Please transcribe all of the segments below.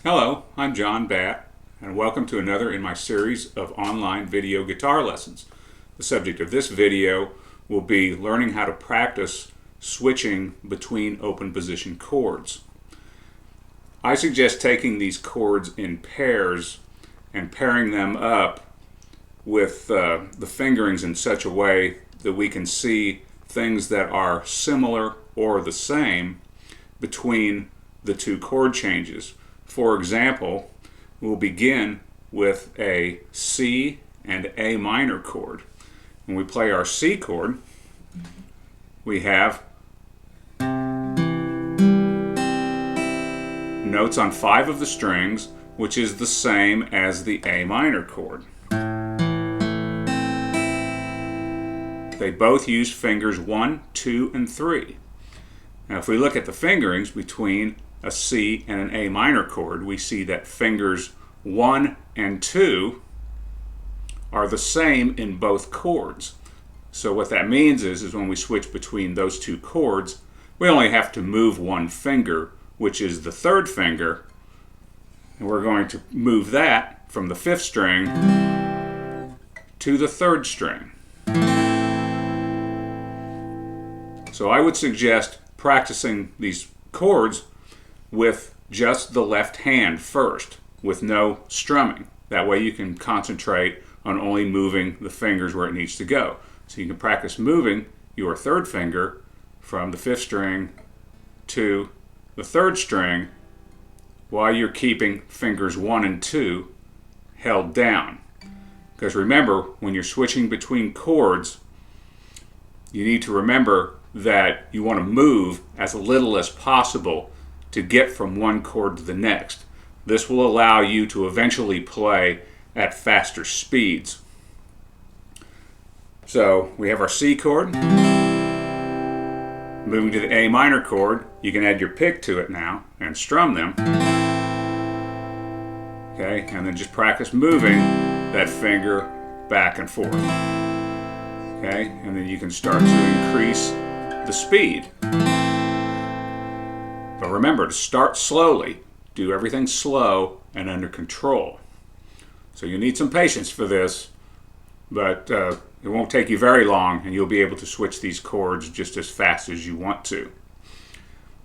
Hello, I'm John Batt, and welcome to another in my series of online video guitar lessons. The subject of this video will be learning how to practice switching between open position chords. I suggest taking these chords in pairs and pairing them up with the fingerings in such a way that we can see things that are similar or the same between the two chord changes. For example, we'll begin with a C and A minor chord. When we play our C chord, we have notes on 5 of the strings, which is the same as the A minor chord. They both use fingers 1, 2, and 3. Now if we look at the fingerings between a C and an A minor chord, we see that fingers 1 and 2 are the same in both chords. So what that means is when we switch between those two chords, we only have to move one finger, which is the 3rd finger, and we're going to move that from the 5th string to the 3rd string. So I would suggest practicing these chords with just the left hand first, with no strumming. That way you can concentrate on only moving the fingers where it needs to go. So you can practice moving your 3rd finger from the 5th string to the 3rd string while you're keeping fingers 1 and 2 held down. Because remember, when you're switching between chords, you need to remember that you want to move as little as possible to get from one chord to the next. This will allow you to eventually play at faster speeds. So we have our C chord. Moving to the A minor chord, you can add your pick to it now and strum them. Okay, and then just practice moving that finger back and forth. Okay, and then you can start to increase the speed. But remember to start slowly. Do everything slow and under control. So you need some patience for this, but it won't take you very long and you'll be able to switch these chords just as fast as you want to.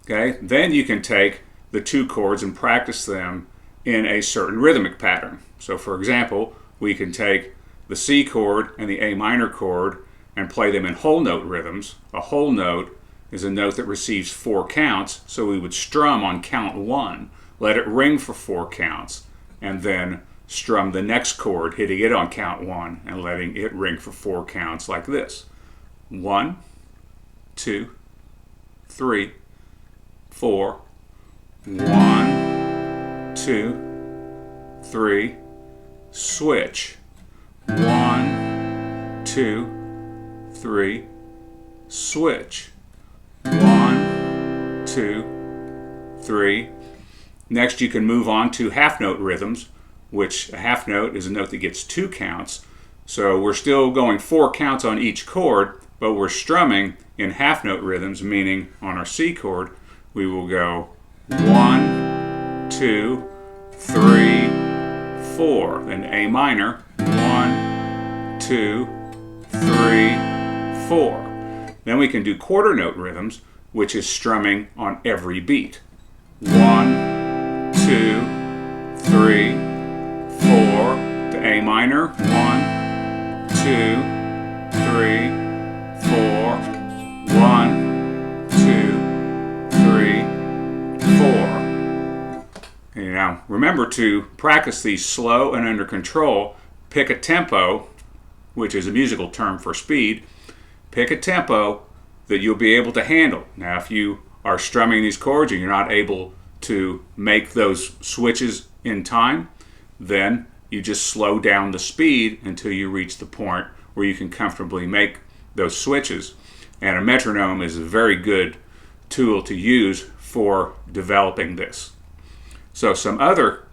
Okay, then you can take the two chords and practice them in a certain rhythmic pattern. So for example, we can take the C chord and the A minor chord and play them in whole note rhythms. A whole note is a note that receives 4 counts, so we would strum on count 1, let it ring for 4 counts, and then strum the next chord, hitting it on count 1 and letting it ring for 4 counts like this. 1, 2, 3, 4. 1, 2, 3, switch. 1, 2, 3, switch. 1, 2, 3. Next you can move on to half note rhythms, which a half note is a note that gets 2 counts. So we're still going 4 counts on each chord, but we're strumming in half note rhythms, meaning on our C chord we will go 1, 2, 3, 4. Then A minor, 1, 2, 3, 4. Then we can do quarter note rhythms, which is strumming on every beat. 1, 2, 3, 4. To A minor. 1, 2, 3, 4. 1, 2, 3, 4. And now remember to practice these slow and under control. Pick a tempo, which is a musical term for speed. Pick a tempo that you'll be able to handle. Now if you are strumming these chords and you're not able to make those switches in time, then you just slow down the speed until you reach the point where you can comfortably make those switches. And a metronome is a very good tool to use for developing this. So some other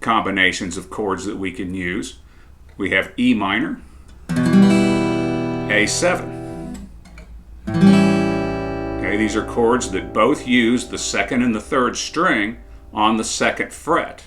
combinations of chords that we can use. We have E minor, A7. Okay, these are chords that both use the 2nd and the 3rd string on the 2nd fret.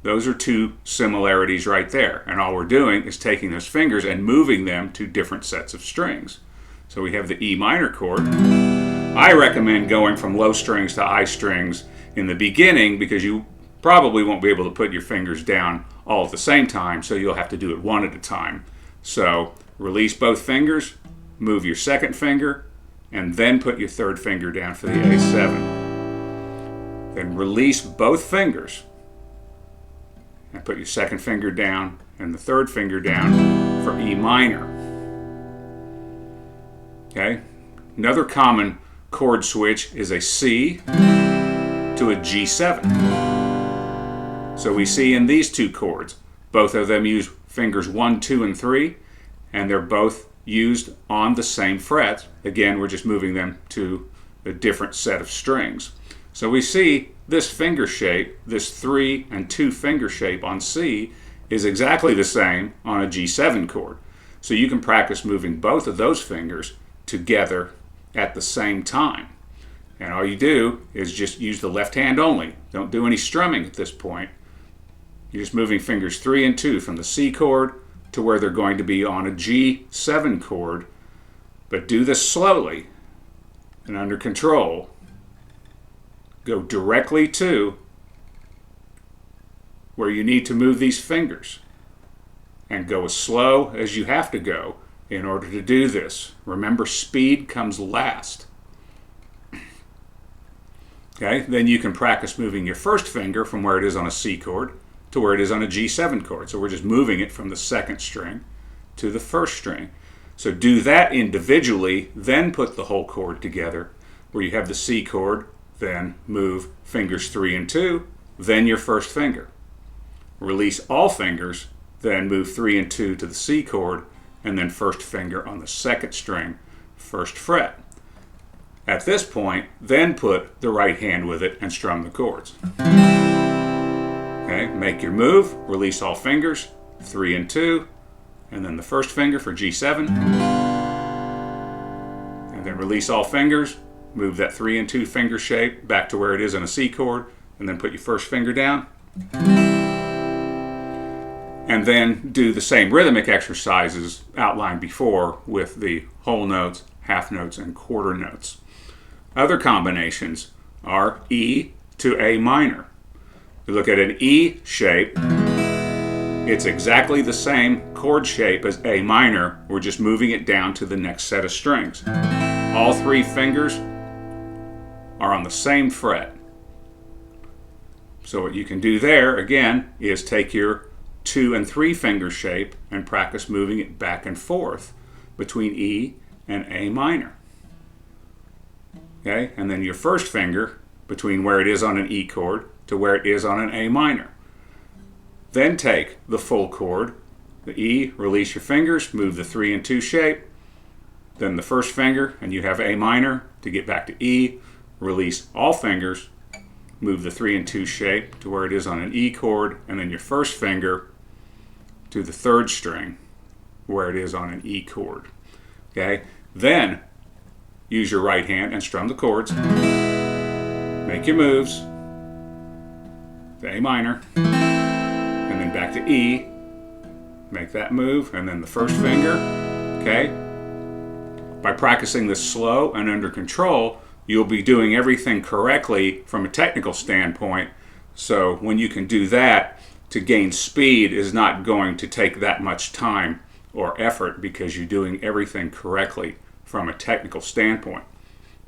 Those are two similarities right there. And all we're doing is taking those fingers and moving them to different sets of strings. So we have the E minor chord. I recommend going from low strings to high strings in the beginning because you probably won't be able to put your fingers down all at the same time, so you'll have to do it one at a time. So release both fingers, move your 2nd finger, and then put your 3rd finger down for the A7. Then release both fingers and put your 2nd finger down and the 3rd finger down for E minor. Okay? Another common chord switch is a C to a G7. So we see in these two chords, both of them use fingers 1, 2, and 3, and they're both used on the same fret. Again, we're just moving them to a different set of strings. So we see this finger shape, this 3 and 2 finger shape on C, is exactly the same on a G7 chord. So you can practice moving both of those fingers together at the same time. And all you do is just use the left hand only. Don't do any strumming at this point. You're just moving fingers 3 and 2 from the C chord to where they're going to be on a G7 chord. But do this slowly and under control. Go directly to where you need to move these fingers. And go as slow as you have to go in order to do this. Remember, speed comes last. Okay, then you can practice moving your 1st finger from where it is on a C chord to where it is on a G7 chord. So we're just moving it from the 2nd string to the 1st string. So do that individually, then put the whole chord together where you have the C chord, then move fingers 3 and 2, then your 1st finger. Release all fingers, then move 3 and 2 to the C chord, and then 1st finger on the 2nd string, 1st fret. At this point, then put the right hand with it and strum the chords. Okay, make your move, release all fingers, 3 and 2, and then the 1st finger for G7. And then release all fingers, move that 3 and 2 finger shape back to where it is in a C chord, and then put your 1st finger down. And then do the same rhythmic exercises outlined before with the whole notes, half notes, and quarter notes. Other combinations are E to A minor. You look at an E shape, it's exactly the same chord shape as A minor. We're just moving it down to the next set of strings. All 3 fingers are on the same fret. So what you can do there, again, is take your 2 and 3 finger shape and practice moving it back and forth between E and A minor. Okay, and then your 1st finger between where it is on an E chord to where it is on an A minor. Then take the full chord, the E, release your fingers, move the 3 and 2 shape, then the 1st finger, and you have A minor to get back to E, release all fingers, move the 3 and 2 shape to where it is on an E chord, and then your 1st finger to the 3rd string where it is on an E chord. Okay, then use your right hand and strum the chords. Make your moves. The A minor, and then back to E. Make that move, and then the 1st finger. Okay? By practicing this slow and under control, you'll be doing everything correctly from a technical standpoint. So when you can do that, to gain speed is not going to take that much time or effort because you're doing everything correctly from a technical standpoint.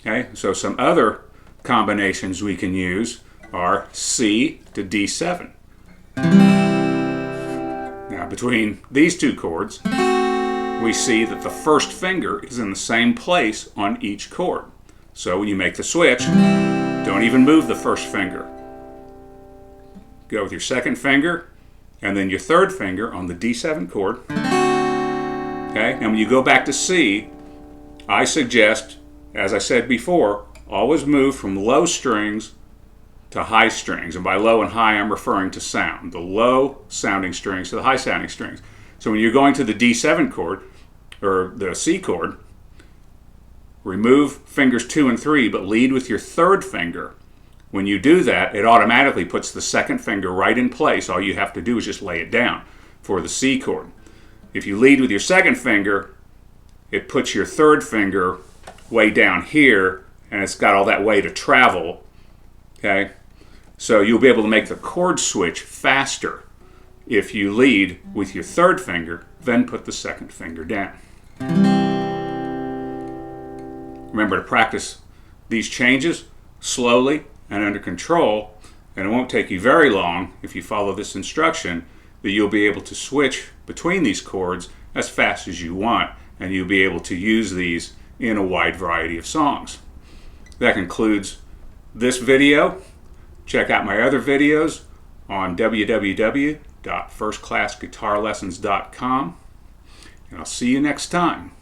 Okay? So some other combinations we can use are C to D7. Now between these two chords, we see that the 1st finger is in the same place on each chord. So when you make the switch, don't even move the 1st finger. Go with your 2nd finger and then your 3rd finger on the D7 chord. Okay, and when you go back to C, I suggest, as I said before, always move from low strings to high strings. And by low and high, I'm referring to sound. The low sounding strings to the high sounding strings. So when you're going to the D7 chord, or the C chord, remove fingers 2 and 3, but lead with your 3rd finger When you do that, it automatically puts the second finger right in place. All you have to do is just lay it down for the C chord. If you lead with your second finger, it puts your third finger way down here, and it's got all that way to travel. Okay? So you'll be able to make the chord switch faster if you lead with your third finger, then put the second finger down. Remember to practice these changes slowly and under control, and it won't take you very long if you follow this instruction that you'll be able to switch between these chords as fast as you want, and you'll be able to use these in a wide variety of songs. That concludes this video. Check out my other videos on www.firstclassguitarlessons.com, and I'll see you next time.